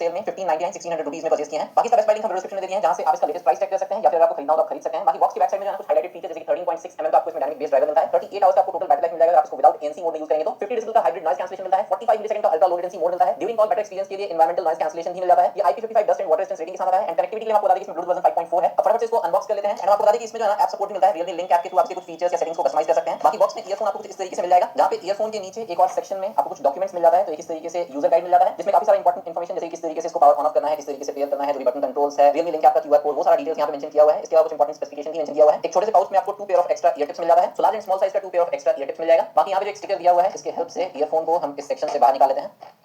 Cell में 1599 1600 rupees में purchase किए हैं। बाकी इसका बेस्ट बाय लिंक हम डिस्क्रिप्शन में दे दिए हैं, जहां से आप इसका लेटेस्ट प्राइस चेक कर सकते हैं या फिर आपको खरीदना हो तो आप खरीद सकते हैं। बाकी बॉक्स की बैक साइड में जो है कुछ हाइलाइटेड फीचर जैसे कि 13.6 mm का आपको इसमें डायनामिक बेस ड्राइवर मिलता है, 38 आवर्स का आपको टोटल बैटरी लाइफ मिल जाएगा। आप इसको विदाउट एनसी मोड में यूज करेंगे तो 50 डेसिबल का हाइब्रिड नॉइज कैंसलेशन मिलता है, 45 मिलीसेकंड का अल्ट्रा लो लेटेंसी मोड मिलता है, ड्यूरिंग कॉल बेटर एक्सपीरियंस के लिए एनवायरमेंटल नॉइज कैंसलेशन भी मिल जाता है। ये IP55 dust and water resistance rating के साथ आता है एंड कनेक्टिविटी के लिए आपको बता दें कि इसमें ब्लूटूथ वर्जन 5.4 है। अब फटाफट से इसको अनबॉक्स कर लेते हैं एंड आपको बता दें कि इसमें जो है ना ऐप सपोर्ट भी मिलता है। Realme लिंक ऐप के थ्रू आप इसके कुछ फीचर्स या सेटिंग्स को कस्टमाइज कर सकते हैं। बाकी बॉक्स में ईयरफोन आपको कुछ इस तरीके से मिल जाएगा, जहां पे ईयरफोन के नीचे एक और सेक्शन में आपको कुछ डॉक्यूमेंट्स मिल जाता है। तो इस तरीके से यूजर गाइड मिल जाता है, जिसमें काफी सारा इंपॉर्टेंट इन्फॉर्मेशन जैसे किस तरीके से इसको पावर ऑन ऑफ करना है, किस तरीके से पेयर करना है, जो भी बटन कंट्रोल्स है, Realme लिंक ऐप का QR कोड, वो सारा डिटेल्स यहां पे मेंशन किया हुआ है। इसके अलावा कुछ इंपॉर्टेंट स्पेसिफिकेशन भी मेंशन किया हुआ है। एक छोटे से पाउच में आपको 2 pair of extra ear tips मिल जाता है। So large and small size का 2 pair of extra ear tips मिल जाएगा। बाकी यहां पे जो एक स्टिकर दिया हुआ है, इसके हेल्प से ईयरफोन को हम इस सेक्शन से बाहर निकाल लेते हैं।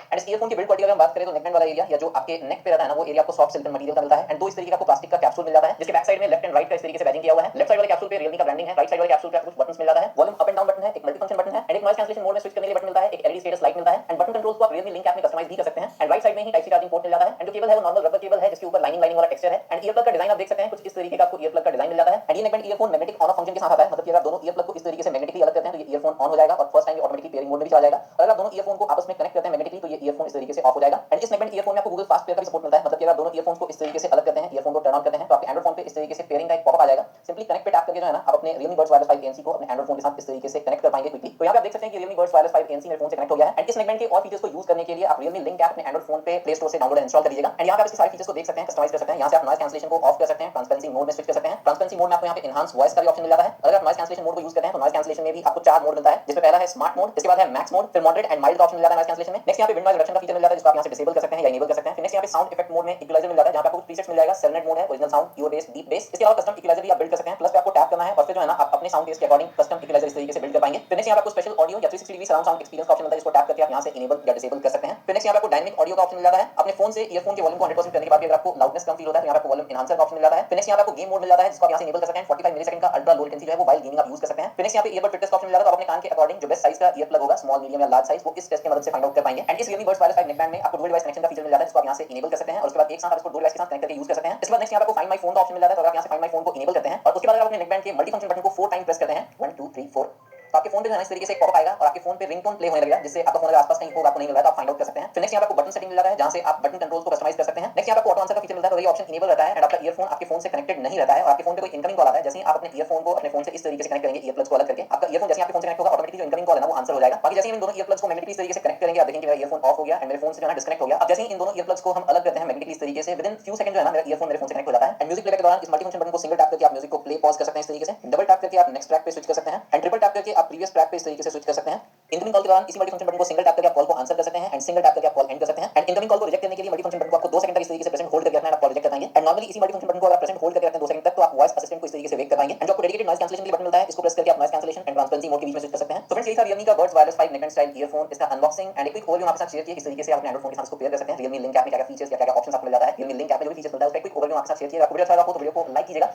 एंड इस ईयरफोन की बिल्ड क्वालिटी अगर हम बात करें तो नेकबैंड वाला एरिया या जो आपके नेक पे रहता है ना, वो एरिया आपको सॉफ्ट सिलिकॉन मटेरियल का मिलता है एंड दो इस तरीके का आपको प्लास्टिक का कैप्सूल मिल जाता है, जिसके बैक साइड में लेफ्ट एंड राइट का इस तरीके से बैजिंग किया हुआ है। लेफ्ट साइड वाले कैप्सूल पे Realme का ब्रांडिंग है, राइट साइड वाले कैप्सूल पे आपको कुछ बटन्स मिल जाता है। Volume up and down button है, एक मल्टी फंक्शन बटन है एंड एक नॉइज कैंसलेशन मोड में स्विच करने के लिए बटन मिलता है, एक LED स्टेटस लाइट मिलता है एंड बटन कंट्रोल्स को आप Realme लिंक ऐप में कस्टमाइज भी कर सकते हैं। एंड राइट साइड में ही टाइप सी चार्जिंग पोर्ट मिल जाता है एंड जो केबल है वो नॉर्मल रबर केबल है, जिसके ऊपर लाइनिंग वाला टेक्सचर है एंड ईयर प्लग का डिजाइन आप देख सकते हैं, कुछ इस तरीके का आपको ईयर प्लग का डिजाइन मिल जाता है। एंड ये neckband earphone magnetic on off function के साथ आता है, मतलब कि अगर आप दोनों ईयर प्लग को इस तरीके से मैग्नेटिकली अलग करते हैं तो ये ईयरफोन ऑन हो जाएगा और फर्स्ट टाइम ये ऑटोमेटिकली पेयरिंग मोड में भी चला जाएगा। अगर आप दोनों ईयरफोन को आपस में कनेक्ट करते हैं मैग्नेटिकली तो ये ईयरफोन इस तरीके से ऑफ हो जाएगा। एंड इस नेकबैंड ईयरफोन में आपको गूगल फास्ट पेयर का भी सपोर्ट मिलता है, मतलब कि अगर दोनों ईयरफोन्स को इस तरीके से अलग करते हैं, ईयरफोन को टर्न ऑन करते हैं तो आपके एंड्रॉइड फोन पे इस तरीके से पेयरिंग का एक पॉपअप आ जाएगा। सिंपली कनेक्ट पे टैप करके जो है ना आप अपने Realme Buds Wireless 5 ANC को अपने एंड्रॉइड फोन के साथ इस तरीके से कनेक्ट कर पाएंगे क्विकली। तो यहाँ पे आप देख सकते हैं कि Realme Buds Wireless 5 ANC मेरे फोन से कनेक्ट हो गया है एंड इस नेकबैंड के और फीचर्स को यूज करने के लिए आप Realme लिंक ऐप अपने एंड्रॉइड फोन पे प्ले स्टोर से डाउनलोड एंड इंस्टॉल कर लीजिएगा। एंड यहाँ पे आप इसके सारे फीचर्स को देख सकते हैं, कस्टमाइज कर सकते हैं। यहाँ से आप नॉइज कैंसलेशन को ऑफ कर सकते हैं, ट्रांसपेरेंसी मोड में स्विच कर सकते हैं। ट्रांसपेरेंसी मोड में आपको यहाँ पे एनहांस वॉइस का भी ऑप्शन मिल जाता है। अगर आप नॉइज कैंसलेशन मोड को यूज करते हैं तो नॉइज कैंसलेशन में भी आपको 4 मोड मिलता है, जिसमें पहला है स्मार्ट मोड, इसके बाद है मैक्स मोड, फिर मॉडरेट एंड माइल्ड का ऑप्शन मिल जाता है नॉइज कैंसलेशन में। नेक्स्ट यहाँ पे विंड नॉइज रिडक्शन का फीचर मिल जाता है, जिसको आप यहाँ से डिसेबल कर सकते हैं या इनेबल कर सकते हैं। फिर नेक्स्ट यहाँ पे साउंड इफेक्ट मोड में इक्वलाइजर मिल जाता है, जहाँ पे आपको प्रीसेट्स मिल जाएगा। सेलेनेट मोड है, original sound, pure base, deep base. इसके अलावा कस्टम इक्वलाइजर भी आप बिल्ड कर सकते हैं, प्लस पे आपको टैप करना है और फिर जो है ना आप अपने साउंड बेस के अकॉर्डिंग कस्टम इक्वलाइजर इस तरीके से बिल्ड कर पाएंगे। फिर नेक्स्ट यहाँ पे आपको स्पेशल ऑडियो या 360 डिग्री सराउंड साउंड एक्सपीरियंस का ऑप्शन मिलता है, जिसको टैप करके आप यहाँ से इनेबल या डिसेबल कर सकते हैं। फिर नेक्स्ट यहाँ पे आपको डायनामिक ऑडियो का ऑप्शन मिल जाता है। अपने फोन से ईयरफोन के वॉल्यूम को 100% करने के बाद भी अगर आपको लाउडनेस कम फील होता है तो यहाँ पे आपको वॉल्यूम एनहांसर का ऑप्शन मिल जाता है। फिर नेक्स्ट यहाँ पे आपको गेम मोड मिल जाता है, जिसको आप यहाँ से इनेबल कर सकते हैं। 45 मिलीसेकंड का अल्ट्रा लो लेटेंसी जो है वो वाइल गेमिंग आप यूज कर सकते हैं। फिर नेक्स्ट यहाँ पे ईयरबड फिटनेस का ऑप्शन मिल जाता है, तो आप अपने कान के अकॉर्डिंग जो बेस्ट साइज का ईयर प्लग होगा, स्मॉल, मीडियम या लार्ज साइज, वो इस टेस्ट की मदद से फाइंड आउट कर पाएंगे। एंड इस Realme Buds Wireless 5 नेकबैंड में आपको डुअल डिवाइस कनेक्शन का फीचर मिल जाता है, जिसको आप यहाँ से इनेबल कर सकते हैं और उसके बाद एक साथ आप इसको दो डिवाइस के साथ कनेक्ट करके यूज कर सकते हैं। इसके बाद नेक्स्ट यहाँ पे आपको फाइंड माय फोन का ऑप्शन मिल जाता है, तो आप यहाँ से फाइंड माय फोन को इनेबल करते हैं और उसके बाद अगर आप अपने नेकबैंड के मल्टी फंक्शन बटन को 4 टाइम प्रेस करते हैं, 1 2 3 4, तो आपके फोन पे जो है इस तरीके से एक पॉपअप आएगा और आपके फोन पे रिंगटोन प्ले होने लगेगा, जिससे आपका फोन अगर आसपास कहीं होगा, आपको नहीं मिल रहा है तो आप फाइंड आउट कर सकते हैं। फिर नेक्स्ट यहाँ पे आपको बटन सेटिंग मिल जाता है, जहां से आप बटन कंट्रोल्स को कस्टमाइज कर सकते हैं। नेक्स्ट यहाँ पे आपको ऑटो आंसर का फीचर मिलता है, तो ये ऑप्शन इनेबल रहता है एंड आपका ईयरफोन आपके फोन से कनेक्टेड नहीं रहता है और आपके फोन पे कोई इनकमिंग कॉल आता है, जैसे ही आप अपने ईयरफोन को अपने फोन से इस तरीके से कनेक्ट करेंगे, ईयर प्लग्स को अलग करके, आपका ईयरफोन जैसे ही आपके फोन से कनेक्ट होगा, ऑटोमेटिकली जो इनकमिंग कॉल है ना वो आंसर हो जाएगा। बाकी जैसे ही इन दोनों ईयर प्लग्स को मैग्नेटिकली इस तरीके से कनेक्ट करेंगे, आप देखेंगे मेरा ईयरफोन ऑफ हो गया एंड मेरे फोन से जो है डिस्कनेक्ट हो गया। अब जैसे ही इन दोनों ईयर प्लग्स को हम अलग करते हैं मैग्नेटिकली इस तरीके से, विद इन फ्यू सेकंड जो है ना मेरा ईयरफोन मेरे फोन से कनेक्ट हो जाता है। एंड म्यूजिक प्लेबैक के दौरान इस मल्टी फंक्शन बटन को सिंगल टैप करके आप म्यूजिक को प्ले पॉज कर सकते हैं इस तरीके से, डबल टैप करके आप नेक्स्ट ट्रैक पे स्विच कर सकते हैं एंड ट्रिपल टैप करके आप प्रीवियस ट्रैक पे इस तरीके से स्विच कर सकते हैं। इनकमिंग कॉल के दौरान इसी मल्टी फंक्शन बटन को सिंगल टैप करके आप कॉल को आंसर कर सकते हैं एंड सिंगल टैप करके आप कॉल एंड कर सकते हैं। एंड इनकमिंग कॉल को रिजेक्ट करने के लिए मल्टी फंक्शन बटन को आपको 2 सेकंड तक इस तरीके से प्रेजेंट होल्ड करके रखना है, आप कॉल रिजेक्ट कर पाएंगे। एंड नॉर्मली इसी मल्टी फंक्शन बटन को अगर प्रेजेंट होल्ड करके रखते हैं 2 सेकंड तक, तो आप वॉइस असिस्टेंट को इस तरीके से वेक कर पाएंगे। एंड जो आपको डेडिकेटेड नॉइज कैंसलेशन के लिए बटन मिलता है, इसको प्रेस करके आप noise cancellation and transparency mode के बीच में स्विच कर सकते हैं। तो फ्रेंड्स यही था Realme का Buds Wireless 5 neck and style earphone, इसका अनबॉक्सिंग एंड एक क्विक ओवरव्यू आपके साथ शेयर किया, किस तरीके से आप अपने एंड्रॉइड फोन के साथ इसको पेयर कर सकते हैं। Realme लिंक ऐप में क्या-क्या फीचर्स या क्या-क्या ऑप्शंस आपको मिल जाता है, Realme लिंक ऐप में जो भी फीचर्स मिलता है उसका एक क्विक ओवरव्यू आपके साथ शेयर किया। आपको वीडियो अच्छा लगा हो तो वीडियो को लाइक कीजिएगा।